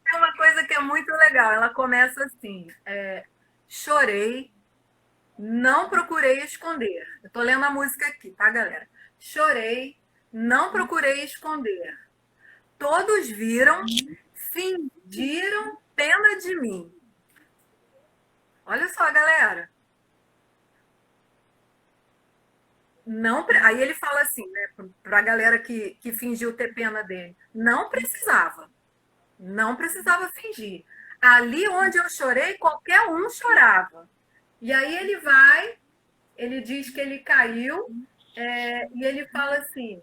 Tem uma coisa que é muito legal. Ela começa assim: chorei, não procurei esconder. Eu tô lendo a música aqui, tá, galera? Chorei, não procurei esconder. Todos viram, fingiram pena de mim. Olha só, galera. Não, aí ele fala assim, né, para a galera que fingiu ter pena dele. Não precisava fingir. Ali onde eu chorei, qualquer um chorava. E aí ele diz que ele caiu, e ele fala assim,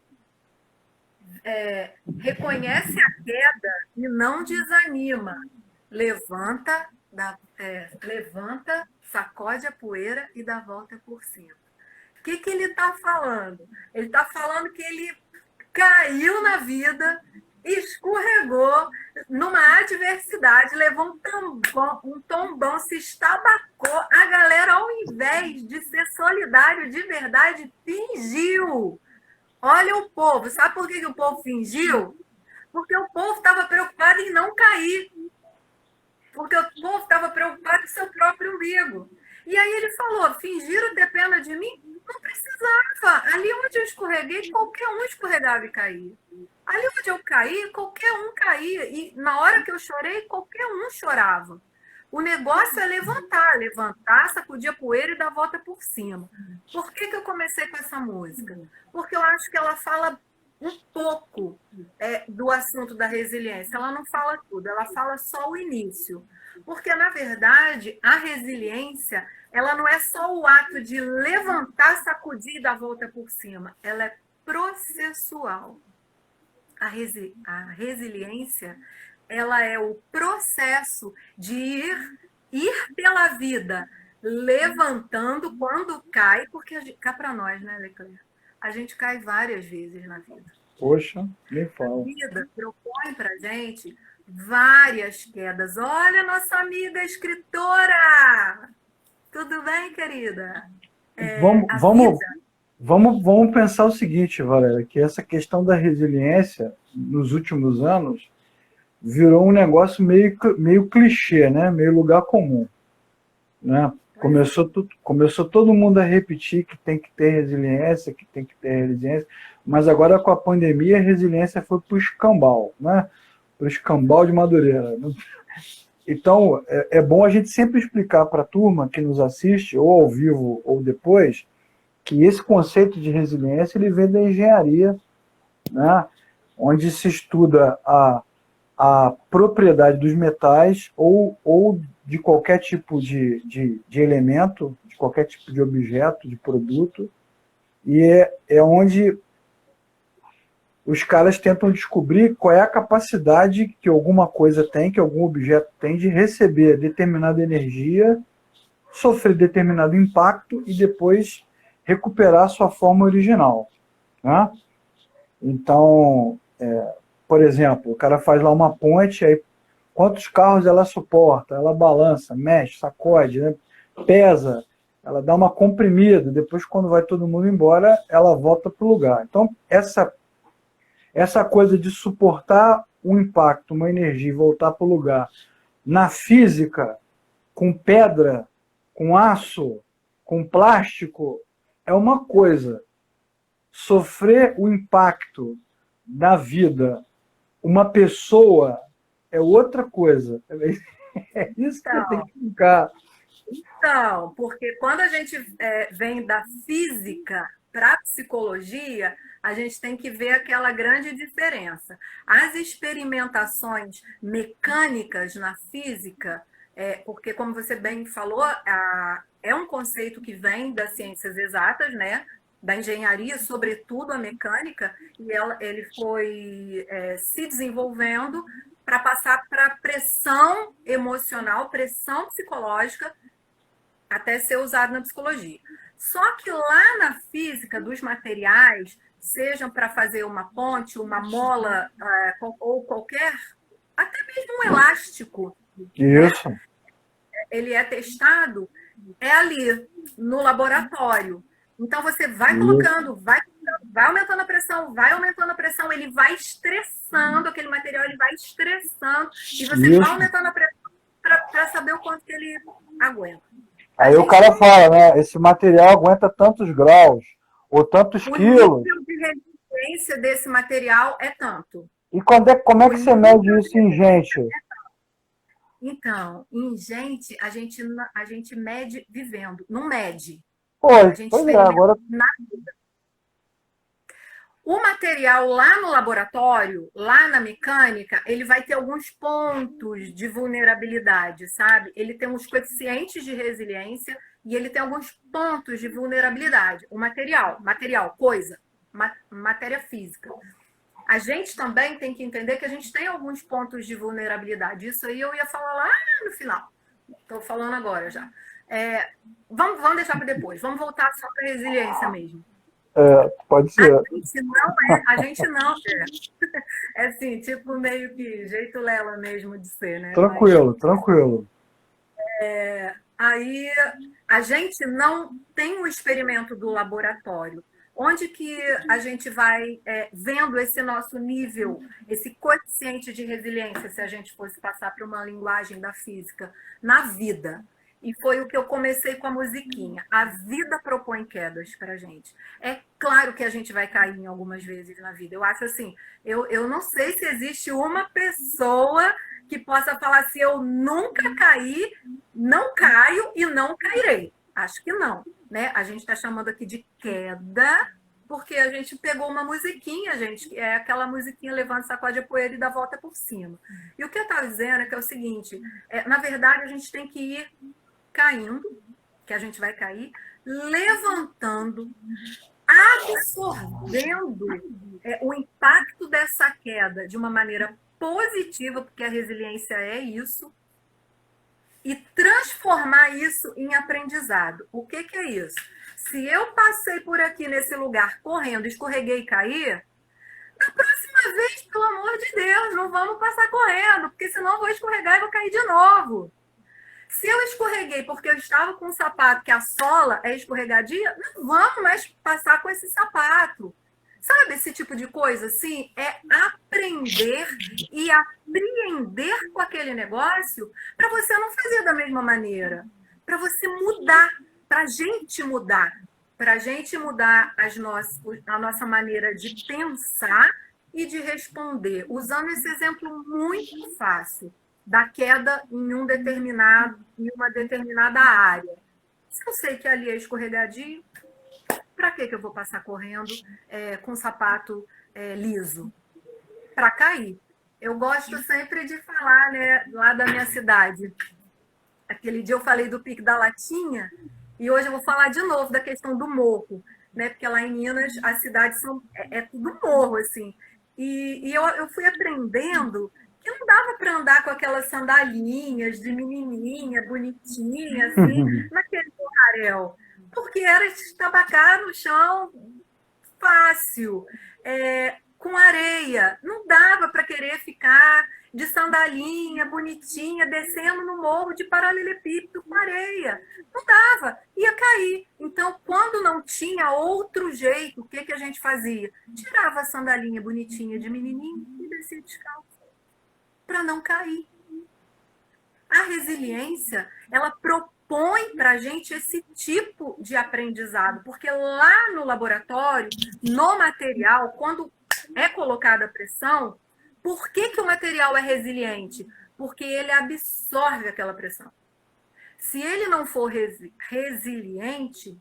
reconhece a queda e não desanima. Levanta, sacode a poeira e dá volta por cima. O que ele está falando? Ele está falando que ele caiu na vida, escorregou numa adversidade, levou um tombão, se estabacou. A galera, ao invés de ser solidário de verdade, fingiu. Olha o povo. Sabe por que o povo fingiu? Porque o povo estava preocupado em não cair. Porque o povo estava preocupado com seu próprio umbigo. E aí ele falou, fingiram ter pena de mim? Não precisava. Ali onde eu escorreguei, qualquer um escorregava e caía. Ali onde eu caí, qualquer um caía. E na hora que eu chorei, qualquer um chorava. O negócio é levantar, sacudir a poeira e dar a volta por cima. Por que eu comecei com essa música? Porque eu acho que ela fala um pouco do assunto da resiliência. Ela não fala tudo, ela fala só o início. Porque, na verdade, a resiliência, ela não é só o ato de levantar, sacudir e dar a volta por cima. Ela é processual. A resiliência, ela é o processo de ir pela vida, levantando quando cai, porque cá para nós, né, Leclerc? A gente cai várias vezes na vida. Poxa, nem fala. A vida propõe para a gente várias quedas. Olha, nossa amiga escritora! Tudo bem, querida? Vamos pensar o seguinte, Valéria, que essa questão da resiliência, nos últimos anos, virou um negócio meio clichê, né? Meio lugar comum. Né? Começou todo mundo a repetir que tem que ter resiliência, mas agora com a pandemia a resiliência foi para o escambau, né? Para o escambau de Madureira. Então, é bom a gente sempre explicar para a turma que nos assiste, ou ao vivo ou depois, que esse conceito de resiliência ele vem da engenharia, né? Onde se estuda a propriedade dos metais ou de qualquer tipo de elemento, de qualquer tipo de objeto, de produto, e é onde os caras tentam descobrir qual é a capacidade que alguma coisa tem, que algum objeto tem de receber determinada energia, sofrer determinado impacto e depois recuperar a sua forma original. Né? Então, por exemplo, o cara faz lá uma ponte, aí quantos carros ela suporta, ela balança, mexe, sacode, né? Pesa, ela dá uma comprimida, depois quando vai todo mundo embora, ela volta para o lugar. Então, essa coisa de suportar um impacto, uma energia e voltar para o lugar. Na física, com pedra, com aço, com plástico, é uma coisa. Sofrer o impacto da vida, uma pessoa, é outra coisa. É isso que tem que ficar. Então, porque quando a gente vem da física para a psicologia, a gente tem que ver aquela grande diferença. As experimentações mecânicas na física, porque, como você bem falou, é um conceito que vem das ciências exatas, né? Da engenharia, sobretudo a mecânica, e ele foi se desenvolvendo para passar para pressão emocional, pressão psicológica, até ser usado na psicologia. Só que lá na física dos materiais, sejam para fazer uma ponte, uma mola, ou qualquer, até mesmo um elástico, né? Isso. Ele é testado, ali no laboratório. Então você vai colocando, vai aumentando a pressão, ele vai estressando aquele material, ele vai estressando, e você vai aumentando a pressão para saber o quanto que ele aguenta. Aí o cara fala, né? Esse material aguenta tantos graus, ou tantos quilos. O nível de resistência desse material é tanto. E como é que você mede isso em gente? Então, em gente, a gente mede vivendo, não mede. Pois é, agora... Na vida. O material lá no laboratório, lá na mecânica, ele vai ter alguns pontos de vulnerabilidade, sabe? Ele tem uns coeficientes de resiliência e ele tem alguns pontos de vulnerabilidade. O material, coisa, matéria física. A gente também tem que entender que a gente tem alguns pontos de vulnerabilidade. Isso aí eu ia falar lá no final. Estou falando agora já. Vamos deixar para depois. Vamos voltar só para a resiliência mesmo. Pode ser. A gente não é. É assim, tipo meio que jeito Lela mesmo de ser, né? Tranquilo, tranquilo. Aí a gente não tem o experimento do laboratório. Onde que a gente vai vendo esse nosso nível, esse coeficiente de resiliência, se a gente fosse passar para uma linguagem da física, na vida? E foi o que eu comecei com a musiquinha. A vida propõe quedas para a gente. É claro que a gente vai cair em algumas vezes na vida. Eu acho assim, eu não sei se existe uma pessoa que possa falar assim, eu nunca caí, não caio e não cairei. Acho que não. Né? A gente está chamando aqui de queda, porque a gente pegou uma musiquinha, gente, que é aquela musiquinha levanta, sacode a poeira e dá volta por cima. E o que eu estava dizendo é que é o seguinte, na verdade, a gente tem que ir caindo, que a gente vai cair, levantando, absorvendo o impacto dessa queda de uma maneira positiva, porque a resiliência é isso, e transformar isso em aprendizado. O que é isso? Se eu passei por aqui nesse lugar correndo, escorreguei e caí, na próxima vez, pelo amor de Deus, não vamos passar correndo, porque senão eu vou escorregar e vou cair de novo. Se eu escorreguei porque eu estava com um sapato que a sola é escorregadia, não vamos mais passar com esse sapato. Sabe esse tipo de coisa assim? É aprender e apreender com aquele negócio para você não fazer da mesma maneira. Para você mudar, para a gente mudar. Para a gente mudar a nossa maneira de pensar e de responder. Usando esse exemplo muito fácil da queda em uma determinada área. Se eu sei que ali é escorregadio, para que eu vou passar correndo com sapato liso? Para cair. Eu gosto sempre de falar, né, lá da minha cidade. Aquele dia eu falei do Pico da Latinha e hoje eu vou falar de novo da questão do morro, né? Porque lá em Minas as cidades é tudo morro, assim. E eu fui aprendendo que não dava para andar com aquelas sandalinhas de menininha, bonitinha, assim, naquele torrarel. Porque era estabacar no chão fácil, com areia. Não dava para querer ficar de sandalinha, bonitinha, descendo no morro de paralelepípedo com areia. Não dava, ia cair. Então, quando não tinha outro jeito, o que a gente fazia? Tirava a sandalinha bonitinha de menininho e descia descalço, para não cair. A resiliência, ela propõe para a gente esse tipo de aprendizado, porque lá no laboratório, no material, quando é colocada a pressão, por que o material é resiliente? Porque ele absorve aquela pressão. Se ele não for resiliente,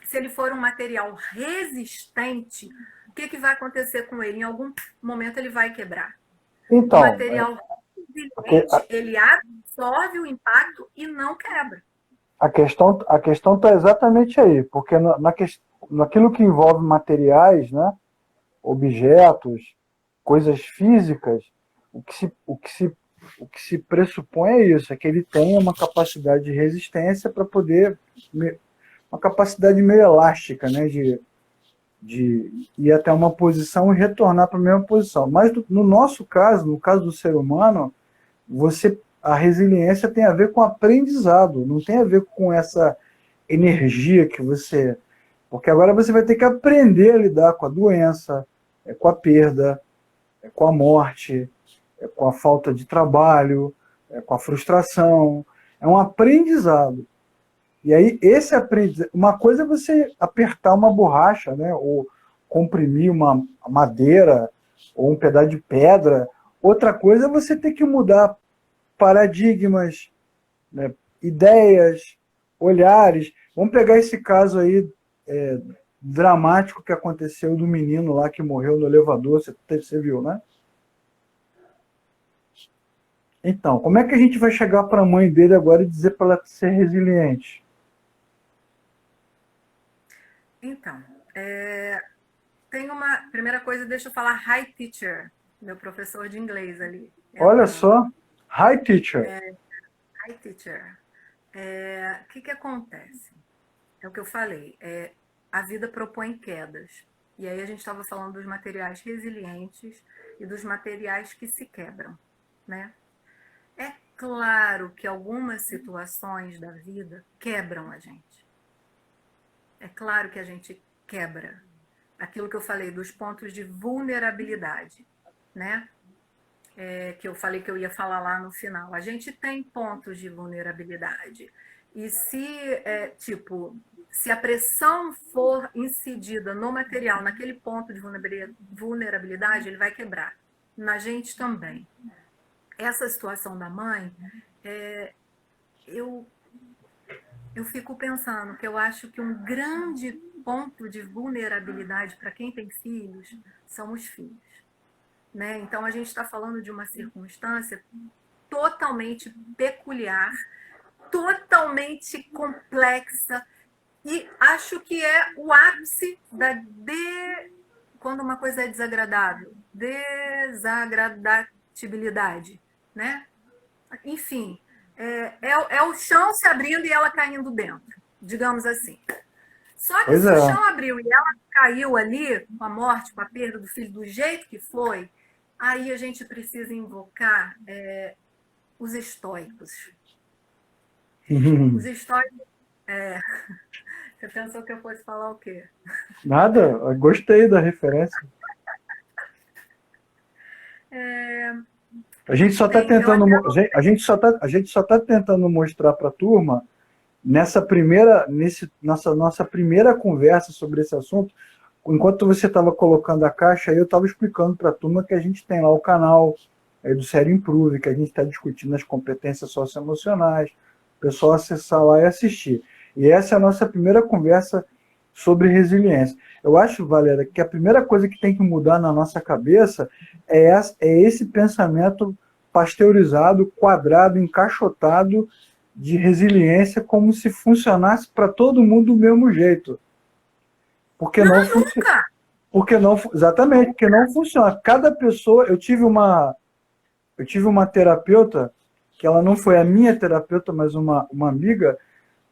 se ele for um material resistente, o que vai acontecer com ele? Em algum momento ele vai quebrar. Então, o material resiliente, ele absorve o impacto e não quebra. A questão está exatamente aí, porque naquilo que envolve materiais, né, objetos, coisas físicas, o que se pressupõe é isso, é que ele tenha uma capacidade de resistência para poder, uma capacidade meio elástica, né, de ir até uma posição e retornar para a mesma posição. Mas no nosso caso, no caso do ser humano, a resiliência tem a ver com aprendizado, não tem a ver com essa energia que você... Porque agora você vai ter que aprender a lidar com a doença, com a perda, com a morte, com a falta de trabalho, com a frustração. É um aprendizado. E aí, esse aprendizado... Uma coisa é você apertar uma borracha, né, ou comprimir uma madeira, ou um pedaço de pedra. Outra coisa é você ter que mudar paradigmas, né, ideias, olhares. Vamos pegar esse caso aí dramático que aconteceu do menino lá que morreu no elevador, você viu, né? Então, como é que a gente vai chegar para a mãe dele agora e dizer para ela ser resiliente? Então, tem uma... Primeira coisa, deixa eu falar hi teacher, meu professor de inglês ali. Olha só, hi teacher. Hi teacher. O que acontece? É o que eu falei, a vida propõe quedas. E aí a gente estava falando dos materiais resilientes e dos materiais que se quebram, né? É claro que algumas situações da vida quebram a gente. É claro que a gente quebra. Aquilo que eu falei dos pontos de vulnerabilidade, né? Que eu falei que eu ia falar lá no final. A gente tem pontos de vulnerabilidade. E se a pressão for incidida no material, naquele ponto de vulnerabilidade, ele vai quebrar. Na gente também. Essa situação da mãe, eu fico pensando que eu acho que um grande ponto de vulnerabilidade para quem tem filhos são os filhos. Né? Então, a gente está falando de uma circunstância totalmente peculiar, totalmente complexa, e acho que é o ápice quando uma coisa é desagradável, desagradabilidade, né? Enfim, é o chão se abrindo e ela caindo dentro, digamos assim. Só que se o chão abriu e ela caiu ali, com a morte, com a perda do filho, do jeito que foi, aí a gente precisa invocar os estoicos. Os estoicos... Você pensou que eu fosse falar o quê? Nada, eu gostei da referência. A gente só está tentando, a gente só tá tentando mostrar para a turma nessa nossa primeira conversa sobre esse assunto. Enquanto você estava colocando a caixa, eu estava explicando para a turma que a gente tem lá o canal do Série Improve, que a gente está discutindo as competências socioemocionais, o pessoal acessar lá e assistir. E essa é a nossa primeira conversa sobre resiliência. Eu acho, Valéria, que a primeira coisa que tem que mudar na nossa cabeça é esse pensamento pasteurizado, quadrado, encaixotado de resiliência, como se funcionasse para todo mundo do mesmo jeito. Porque não funciona. Exatamente, porque não funciona. Cada pessoa, eu tive uma terapeuta, que ela não foi a minha terapeuta, mas uma amiga,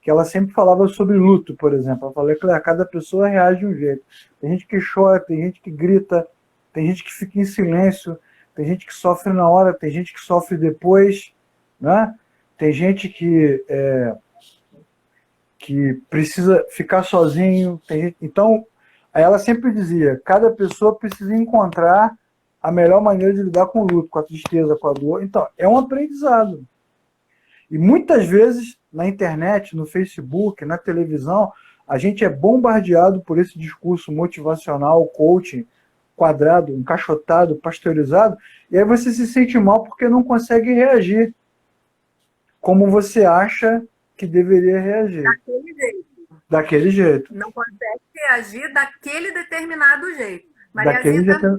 que ela sempre falava sobre luto, por exemplo. Eu falei, Cléia, cada pessoa reage de um jeito. Tem gente que chora, tem gente que grita, tem gente que fica em silêncio, tem gente que sofre na hora, tem gente que sofre depois, né? Tem gente que precisa ficar sozinho. Então, ela sempre dizia, cada pessoa precisa encontrar a melhor maneira de lidar com o luto, com a tristeza, com a dor. Então, é um aprendizado. E muitas vezes, na internet, no Facebook, na televisão, a gente é bombardeado por esse discurso motivacional, coaching, quadrado, encaixotado, pasteurizado, e aí você se sente mal porque não consegue reagir como você acha que deveria reagir. Daquele jeito. Daquele jeito. Não consegue reagir daquele determinado jeito. Daquele jeito.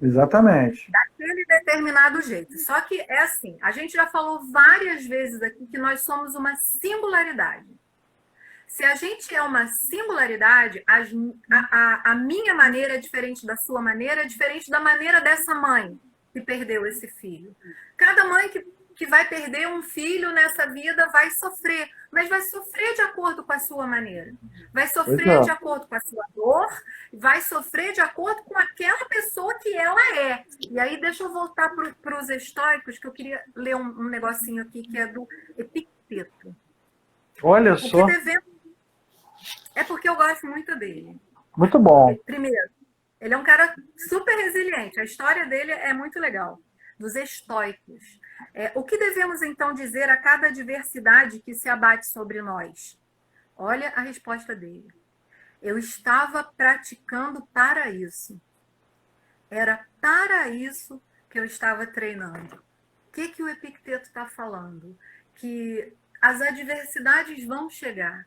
Exatamente. Daquele determinado jeito. Só que é assim, a gente já falou várias vezes aqui que nós somos uma singularidade. Se a gente é uma singularidade, a minha maneira é diferente da sua maneira, é diferente da maneira dessa mãe que perdeu esse filho. Cada mãe que vai perder um filho nessa vida vai sofrer, mas vai sofrer de acordo com a sua maneira. Vai sofrer de acordo com a sua dor, vai sofrer de acordo com aquela pessoa que ela é. E aí deixa eu voltar para os estoicos, que eu queria ler um negocinho aqui que é do Epicteto. Olha só. É porque eu gosto muito dele. Muito bom. Primeiro, ele é um cara super resiliente. A história dele é muito legal. Dos estoicos. O que devemos, então, dizer a cada adversidade que se abate sobre nós? Olha a resposta dele. Eu estava praticando para isso. Era para isso que eu estava treinando. O que o Epicteto está falando? Que as adversidades vão chegar,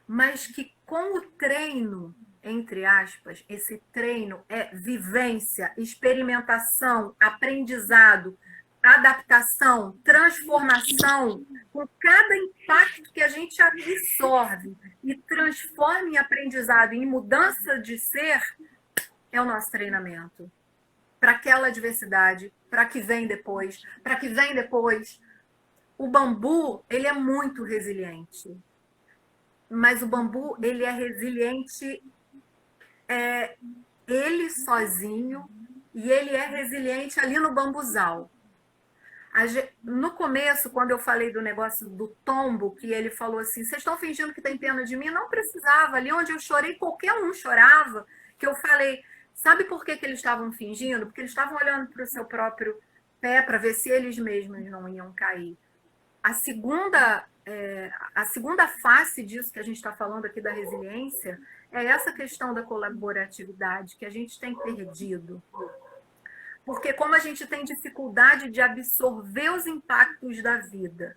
mas que com o treino, entre aspas, esse treino é vivência, experimentação, aprendizado, adaptação, transformação, com cada impacto que a gente absorve e transforma em aprendizado, em mudança de ser, é o nosso treinamento. Para aquela adversidade, para que vem depois, O bambu, ele é muito resiliente. Mas o bambu, ele é resiliente ele sozinho e ele é resiliente ali no bambuzal. No começo, quando eu falei do negócio do tombo, que ele falou assim, vocês estão fingindo que tem pena de mim? Não precisava. Ali onde eu chorei, qualquer um chorava, que eu falei, sabe por que eles estavam fingindo? Porque eles estavam olhando para o seu próprio pé para ver se eles mesmos não iam cair. A segunda face disso que a gente está falando aqui da resiliência é essa questão da colaboratividade que a gente tem perdido. Porque como a gente tem dificuldade de absorver os impactos da vida,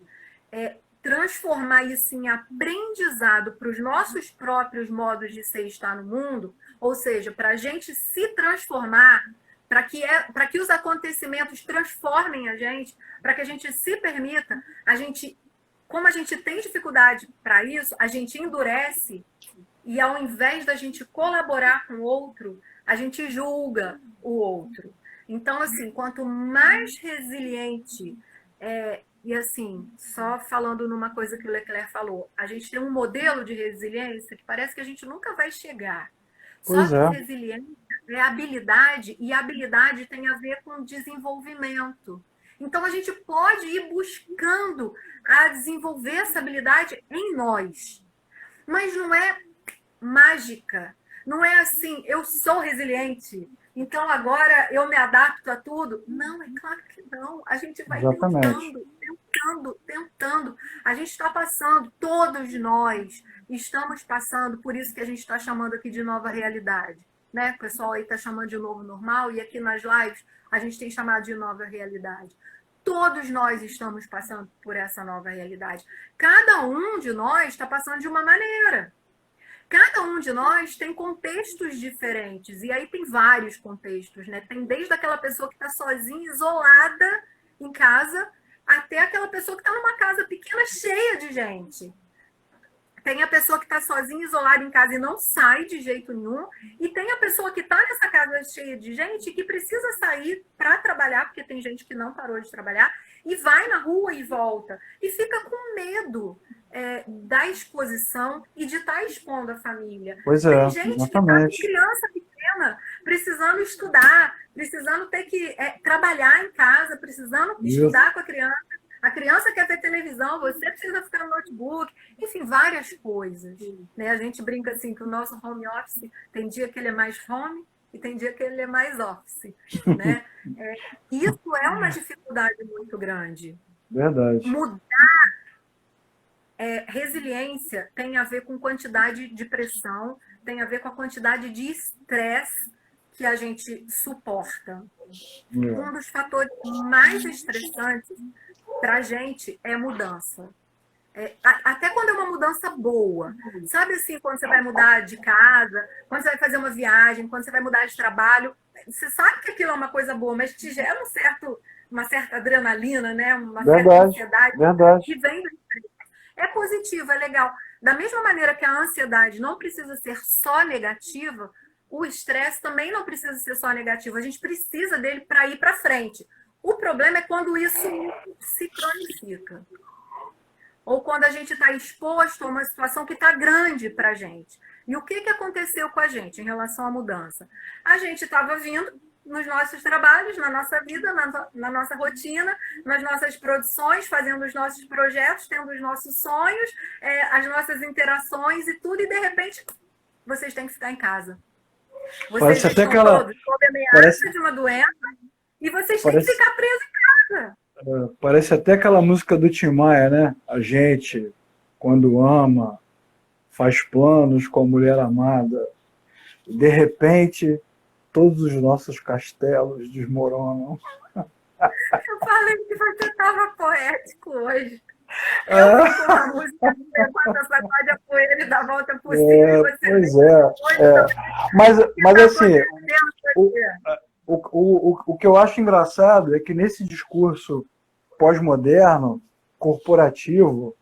transformar isso em aprendizado para os nossos próprios modos de ser e estar no mundo, ou seja, para a gente se transformar, para que os acontecimentos transformem a gente, para que a gente se permita, como a gente tem dificuldade para isso, a gente endurece e ao invés da gente colaborar com o outro, a gente julga o outro. Então, assim, quanto mais resiliente, e assim, só falando numa coisa que o Leclerc falou, a gente tem um modelo de resiliência que parece que a gente nunca vai chegar. Só que resiliência é habilidade, e habilidade tem a ver com desenvolvimento. Então, a gente pode ir buscando a desenvolver essa habilidade em nós. Mas não é mágica. Não é assim, eu sou resiliente, então agora eu me adapto a tudo. Não, é claro que não. A gente vai tentando. A gente está passando, todos nós estamos passando, por isso que a gente está chamando aqui de nova realidade. Né? O pessoal aí está chamando de novo normal, e aqui nas lives a gente tem chamado de nova realidade. Todos nós estamos passando por essa nova realidade. Cada um de nós está passando de uma maneira. Cada um de nós tem contextos diferentes, e aí tem vários contextos, né? Tem desde aquela pessoa que está sozinha, isolada em casa, até aquela pessoa que está numa casa pequena, cheia de gente. Tem a pessoa que está sozinha, isolada em casa e não sai de jeito nenhum, e tem a pessoa que está nessa casa cheia de gente que precisa sair para trabalhar, porque tem gente que não parou de trabalhar, e vai na rua e volta, e fica com medo da exposição e de estar expondo a família. Pois tem gente exatamente. que está com criança pequena, precisando estudar, precisando ter que trabalhar em casa, precisando estudar com a criança quer ver televisão, você precisa ficar no notebook, enfim, várias coisas. Né? A gente brinca assim que o nosso home office tem dia que ele é mais home e tem dia que ele é mais office. Né? Isso é uma dificuldade muito grande. Verdade. Mudar resiliência tem a ver com quantidade de pressão, tem a ver com a quantidade de estresse que a gente suporta. Um dos fatores mais estressantes para a gente é mudança. Até quando é uma mudança boa. Sabe assim, quando você vai mudar de casa, quando você vai fazer uma viagem, quando você vai mudar de trabalho, você sabe que aquilo é uma coisa boa, mas te gera uma certa adrenalina, né? Uma certa ansiedade que vem do estresse. É positivo, é legal. Da mesma maneira que a ansiedade não precisa ser só negativa, o estresse também não precisa ser só negativo. A gente precisa dele para ir para frente. O problema é quando isso se cronifica. Ou quando a gente está exposto a uma situação que está grande para a gente. E o que aconteceu com a gente em relação à mudança? A gente estava vindo nos nossos trabalhos, na nossa vida, na nossa rotina, nas nossas produções, fazendo os nossos projetos, tendo os nossos sonhos, as nossas interações e tudo, e de repente vocês têm que ficar em casa. Vocês estão todos sob ameaça de uma doença e vocês têm que ficar presos em casa. Parece até aquela música do Tim Maia, né? A gente, quando ama, faz planos com a mulher amada. E de repente, todos os nossos castelos desmoronam. Eu falei que você estava poético hoje. Eu fico com a música, levanta, sacode a poeira e dá a volta por cima. Pois Mas assim, o que eu acho engraçado é que nesse discurso pós-moderno, corporativo,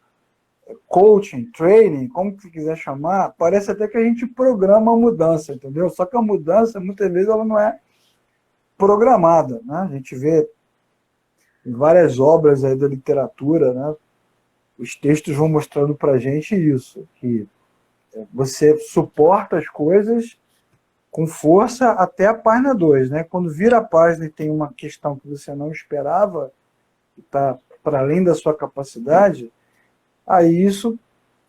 coaching, training, como que você quiser chamar, parece até que a gente programa a mudança, entendeu? Só que a mudança, muitas vezes, ela não é programada, né? A gente vê em várias obras aí da literatura, né? Os textos vão mostrando pra gente isso, que você suporta as coisas com força até a página 2, né? Quando vira a página e tem uma questão que você não esperava, que está para além da sua capacidade, aí isso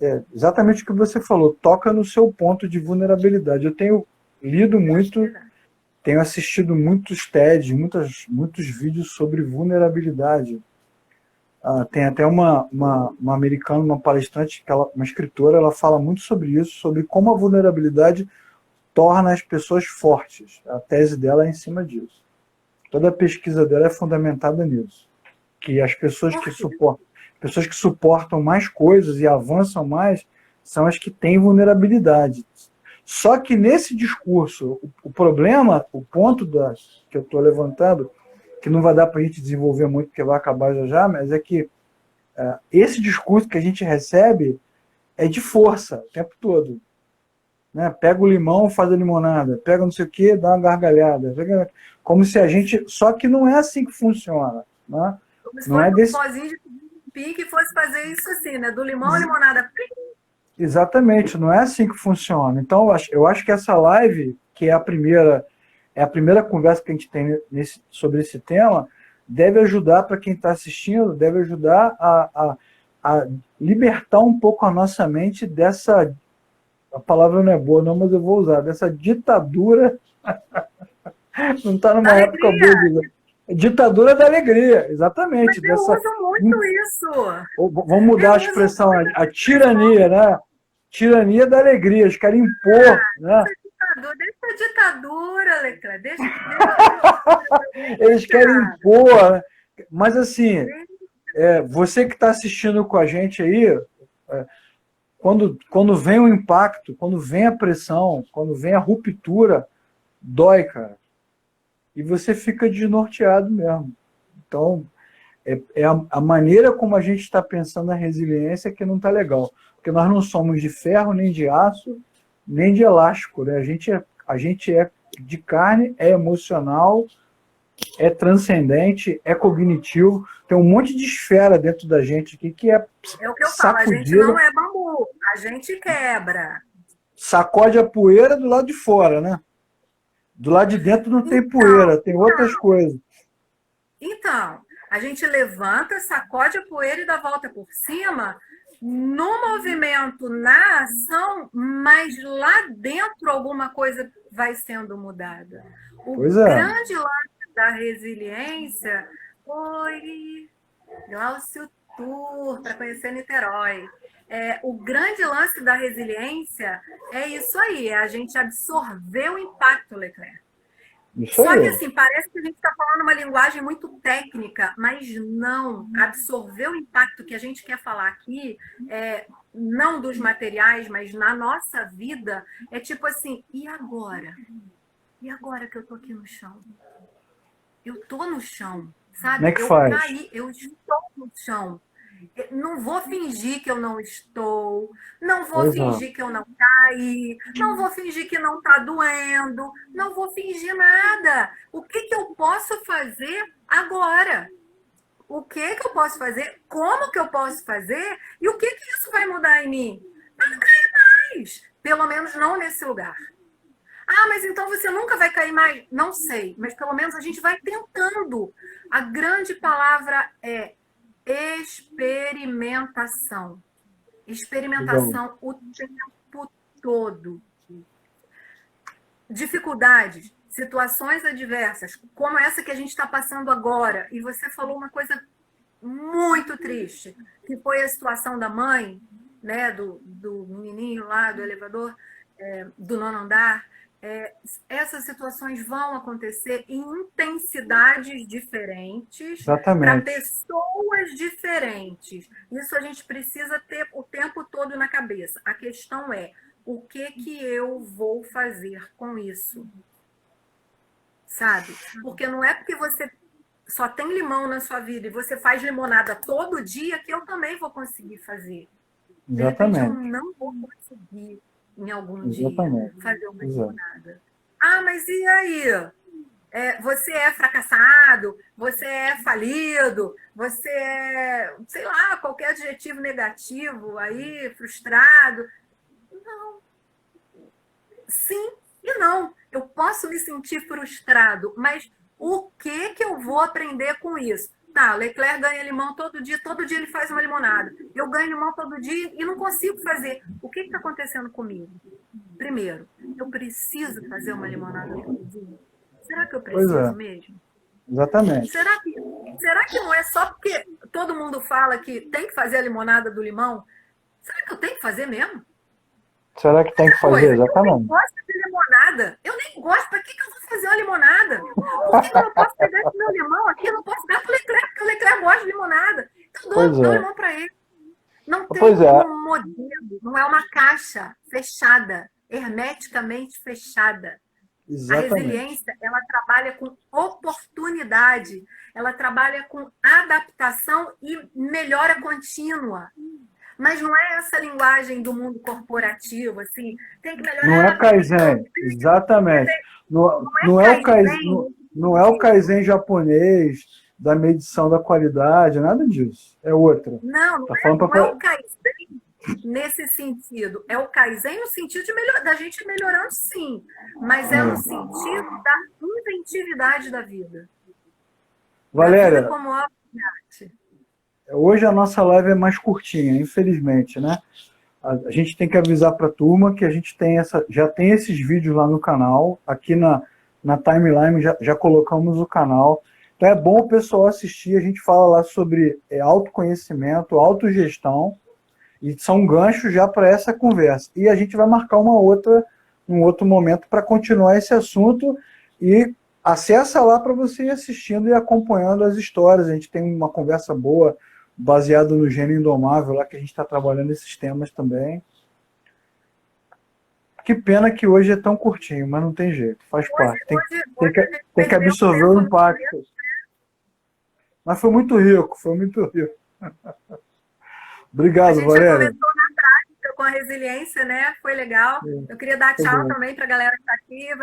é exatamente o que você falou, toca no seu ponto de vulnerabilidade. Eu tenho lido muito, tenho assistido muitos TED, muitos vídeos sobre vulnerabilidade. Tem até uma americana, uma palestrante, uma escritora, ela fala muito sobre isso, sobre como a vulnerabilidade torna as pessoas fortes. A tese dela é em cima disso. Toda a pesquisa dela é fundamentada nisso. Que as pessoas que suportam mais coisas e avançam mais são as que têm vulnerabilidade. Só que nesse discurso, o problema, o ponto que eu estou levantando, que não vai dar para a gente desenvolver muito, porque vai acabar já, mas é que esse discurso que a gente recebe é de força o tempo todo. Né? Pega o limão, faz a limonada, pega não sei o que, dá uma gargalhada. Como se a gente... Só que não é assim que funciona. Né? Como se fosse um pozinho de pique e fosse fazer isso assim, né? Do limão à limonada. Exatamente, não é assim que funciona. Então, eu acho que essa live, que é a primeira conversa que a gente tem sobre esse tema, deve ajudar para quem está assistindo, deve ajudar a libertar um pouco a nossa mente dessa... A palavra não é boa, não, mas eu vou usar. Dessa ditadura. Não está numa época boa. Ditadura da alegria, exatamente. Mas eu uso muito isso. Vamos mudar a expressão, a tirania, né? Tirania da alegria, eles querem impor. Né? Deixa a ditadura, Leclerc. Deixa eles querem impor. Né? Mas assim, você que está assistindo com a gente aí, quando vem o impacto, quando vem a pressão, quando vem a ruptura, dói, cara. E você fica desnorteado mesmo. Então, a maneira como a gente está pensando a resiliência que não está legal. Porque nós não somos de ferro, nem de aço, nem de elástico. Né? A gente é de carne, é emocional, é transcendente, é cognitivo. Tem um monte de esfera dentro da gente aqui que é o que eu falo, a gente não é bambu, a gente quebra. Sacode a poeira do lado de fora, né? Do lado de dentro não tem poeira, tem outras coisas. Então, a gente levanta, sacode a poeira e dá a volta por cima no movimento, na ação, mas lá dentro alguma coisa vai sendo mudada. O grande lance da resiliência foi Glaucio Tour, para conhecer Niterói. O grande lance da resiliência é isso aí, é a gente absorver o impacto, Leclerc. Só que assim, parece que a gente está falando uma linguagem muito técnica, mas não. Absorver o impacto que a gente quer falar aqui, não dos materiais, mas na nossa vida, é tipo assim, e agora? E agora que eu tô aqui no chão? Eu tô no chão, sabe? Como é que eu faz? caí, eu estou no chão. Não vou fingir que eu não estou, não vou fingir que eu não caí, não vou fingir que não está doendo, não vou fingir nada. O que eu posso fazer agora? O que eu posso fazer? Como que eu posso fazer? E o que isso vai mudar em mim? Para não cair mais. Pelo menos não nesse lugar. Ah, mas então você nunca vai cair mais? Não sei, mas pelo menos a gente vai tentando. A grande palavra é experimentação. Experimentação o tempo todo. Dificuldades, situações adversas, como essa que a gente está passando agora. E você falou uma coisa muito triste, que foi a situação da mãe, né, do menininho lá do elevador, do nono andar. Essas situações vão acontecer em intensidades diferentes para pessoas diferentes. Isso a gente precisa ter o tempo todo na cabeça. A questão é, o que eu vou fazer com isso? Sabe? Porque não é porque você só tem limão na sua vida e você faz limonada todo dia que eu também vou conseguir fazer. De repente eu não vou conseguir em algum dia fazer uma limonada. Ah, mas e aí? Você é fracassado, você é falido, você é, sei lá, qualquer adjetivo negativo aí, frustrado. Não. Sim e não. Eu posso me sentir frustrado, mas o que eu vou aprender com isso? Tá, o Leclerc ganha limão todo dia ele faz uma limonada. Eu ganho limão todo dia e não consigo fazer. O que está acontecendo comigo? Primeiro, eu preciso fazer uma limonada todo dia? Será que eu preciso mesmo? Exatamente. Será que não é só porque todo mundo fala que tem que fazer a limonada do limão? Será que eu tenho que fazer mesmo? Será que tem que fazer? Exatamente. Eu nem gosto de limonada. Eu nem gosto. Para que eu vou fazer uma limonada? Por que eu não posso pegar esse meu limão aqui? Eu não posso dar para o Leclerc, porque o Leclerc gosta de limonada. Então dou limão para ele. Não tem um modelo, não é uma caixa fechada, hermeticamente fechada. Exatamente. A resiliência, ela trabalha com oportunidade, ela trabalha com adaptação e melhora contínua. Mas não é essa linguagem do mundo corporativo, assim, tem que melhorar. Não é Kaizen, exatamente. Não é o Kaizen japonês da medição da qualidade, nada disso. É outra. Não é o Kaizen nesse sentido. É o Kaizen no sentido da gente melhorando, sim. Mas é no sentido da inventividade da vida. Valéria, da vida como obra de arte. Hoje a nossa live é mais curtinha, infelizmente, né? A gente tem que avisar para a turma que a gente já tem esses vídeos lá no canal. Aqui na timeline já colocamos o canal. Então é bom o pessoal assistir. A gente fala lá sobre autoconhecimento, autogestão. E são ganchos já para essa conversa. E a gente vai marcar um outro momento para continuar esse assunto. E acessa lá para você ir assistindo e acompanhando as histórias. A gente tem uma conversa boa, baseado no Gênio Indomável, lá que a gente está trabalhando esses temas também. Que pena que hoje é tão curtinho, mas não tem jeito, faz parte. Tem que absorver o impacto. Mas foi muito rico, Obrigado, Valéria. Começou na prática com a resiliência, né? Foi legal. Eu queria dar tchau também para a galera que está aqui.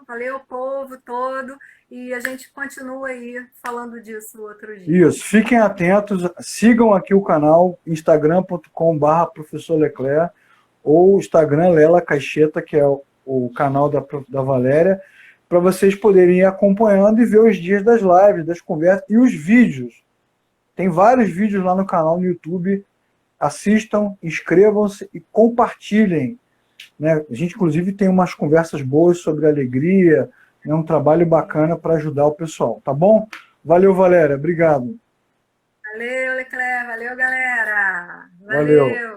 Valeu povo todo. E a gente continua aí falando disso outro dia. Isso, fiquem atentos, sigam aqui o canal, instagram.com/professor Leclerc, ou Instagram Lela Caixeta, que é o canal da Valéria. para vocês poderem ir acompanhando e ver os dias das lives, das conversas e os vídeos. Tem vários vídeos lá no canal no YouTube. Assistam, inscrevam-se e compartilhem. Né? A gente, inclusive, tem umas conversas boas sobre alegria, né? Um trabalho bacana para ajudar o pessoal, tá bom? Valeu, Valéria. Obrigado. Valeu, Leclerc. Valeu, galera. Valeu.